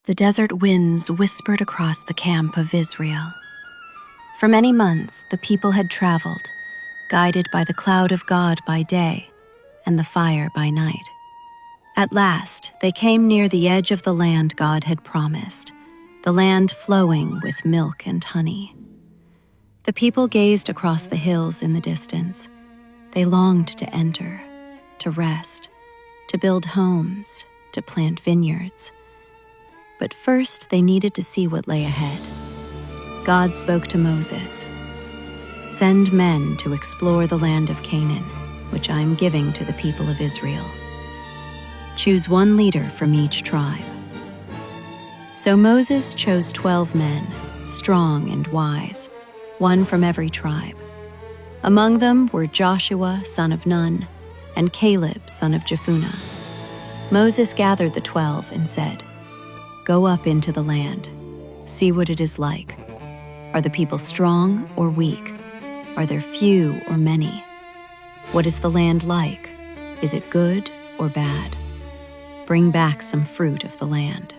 the desert winds whispered across the camp of Israel. For many months, the people had traveled, guided by the cloud of God by day and the fire by night. At last, they came near the edge of the land God had promised, the land flowing with milk and honey. The people gazed across the hills in the distance. They longed to enter, to rest, to build homes, to plant vineyards. But first, they needed to see what lay ahead. God spoke to Moses, "Send men to explore the land of Canaan, which I am giving to the people of Israel. Choose one leader from each tribe." So Moses chose 12 men, strong and wise, one from every tribe. Among them were Joshua, son of Nun, and Caleb, son of Jephunneh. Moses gathered the 12 and said, "Go up into the land. See what it is like. Are the people strong or weak? Are there few or many? What is the land like? Is it good or bad? Bring back some fruit of the land."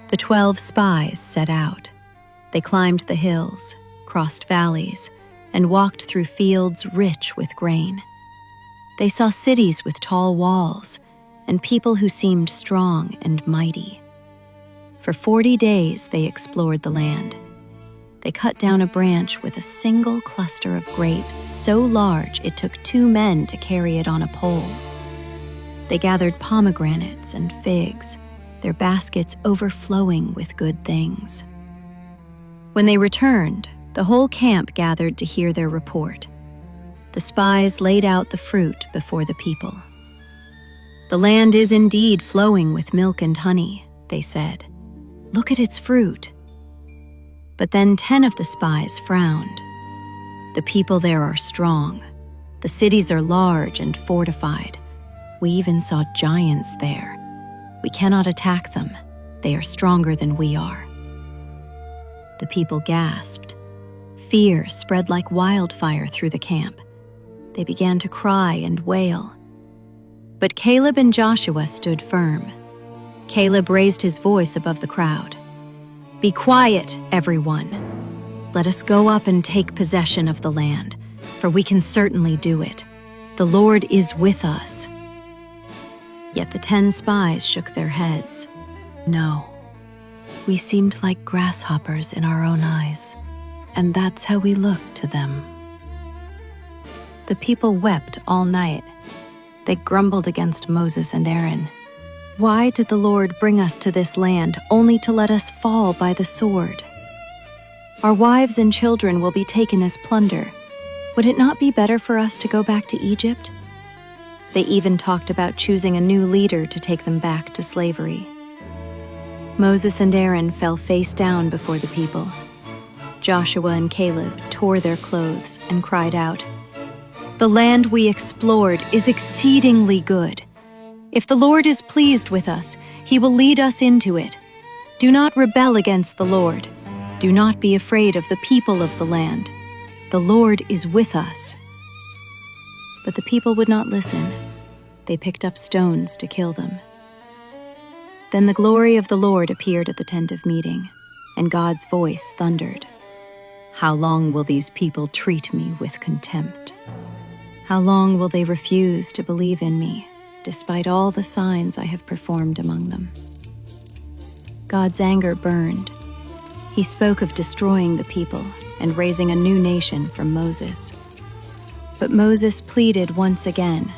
The 12 spies set out. They climbed the hills, crossed valleys, and walked through fields rich with grain. They saw cities with tall walls and people who seemed strong and mighty. For 40 days they explored the land. They cut down a branch with a single cluster of grapes so large it took 2 men to carry it on a pole. They gathered pomegranates and figs, their baskets overflowing with good things. When they returned, the whole camp gathered to hear their report. The spies laid out the fruit before the people. "The land is indeed flowing with milk and honey," they said. "Look at its fruit." But then 10 of the spies frowned. "The people there are strong. The cities are large and fortified. We even saw giants there. We cannot attack them. They are stronger than we are." The people gasped. Fear spread like wildfire through the camp. They began to cry and wail. But Caleb and Joshua stood firm. Caleb raised his voice above the crowd. "Be quiet, everyone. Let us go up and take possession of the land, for we can certainly do it. The Lord is with us." Yet the 10 spies shook their heads. "No, we seemed like grasshoppers in our own eyes, and that's how we looked to them." The people wept all night. They grumbled against Moses and Aaron. "Why did the Lord bring us to this land only to let us fall by the sword? Our wives and children will be taken as plunder. Would it not be better for us to go back to Egypt?" They even talked about choosing a new leader to take them back to slavery. Moses and Aaron fell face down before the people. Joshua and Caleb tore their clothes and cried out, "The land we explored is exceedingly good. If the Lord is pleased with us, he will lead us into it. Do not rebel against the Lord. Do not be afraid of the people of the land. The Lord is with us." But the people would not listen. They picked up stones to kill them. Then the glory of the Lord appeared at the tent of meeting, and God's voice thundered, "How long will these people treat me with contempt? How long will they refuse to believe in me, despite all the signs I have performed among them?" God's anger burned. He spoke of destroying the people and raising a new nation from Moses. But Moses pleaded once again,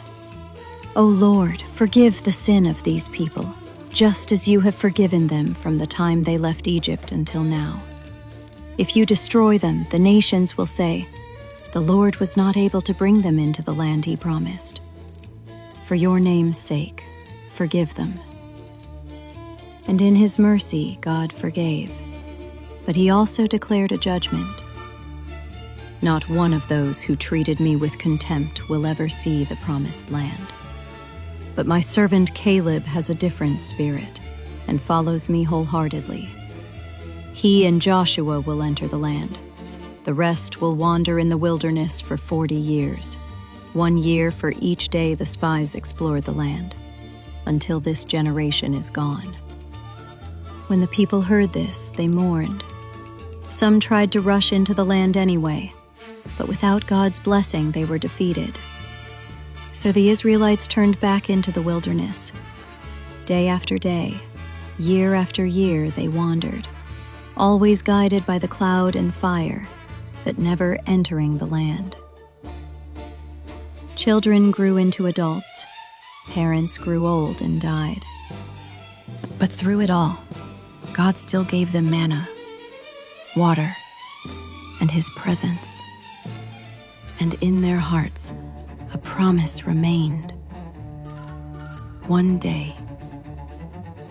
"O Lord, forgive the sin of these people, just as you have forgiven them from the time they left Egypt until now. If you destroy them, the nations will say, 'The Lord was not able to bring them into the land he promised.' For your name's sake, forgive them." And in his mercy, God forgave. But he also declared a judgment. "Not one of those who treated me with contempt will ever see the promised land. But my servant Caleb has a different spirit and follows me wholeheartedly. He and Joshua will enter the land. The rest will wander in the wilderness for 40 years, 1 year for each day the spies explored the land, until this generation is gone." When the people heard this, they mourned. Some tried to rush into the land anyway, but without God's blessing, they were defeated. So the Israelites turned back into the wilderness. Day after day, year after year, they wandered, always guided by the cloud and fire, but never entering the land. Children grew into adults. Parents grew old and died. But through it all, God still gave them manna, water, and His presence. And in their hearts, a promise remained. One day,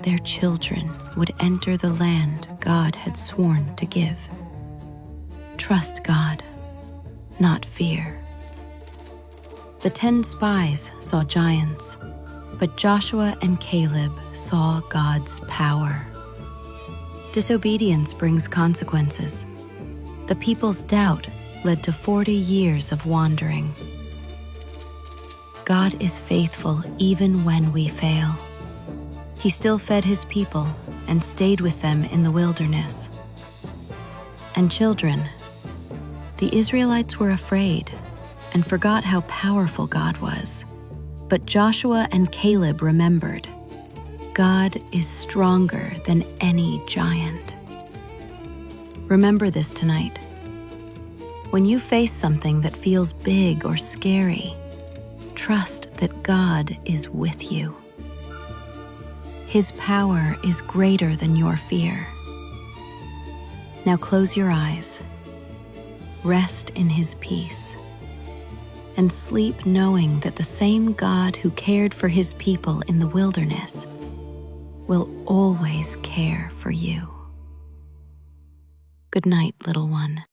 their children would enter the land God had sworn to give. Trust God, not fear. The 10 spies saw giants, but Joshua and Caleb saw God's power. Disobedience brings consequences. The people's doubt led to 40 years of wandering. God is faithful even when we fail. He still fed His people and stayed with them in the wilderness. And children, the Israelites were afraid and forgot how powerful God was. But Joshua and Caleb remembered, God is stronger than any giant. Remember this tonight. When you face something that feels big or scary, trust that God is with you. His power is greater than your fear. Now close your eyes, rest in His peace, and sleep knowing that the same God who cared for His people in the wilderness will always care for you. Good night, little one.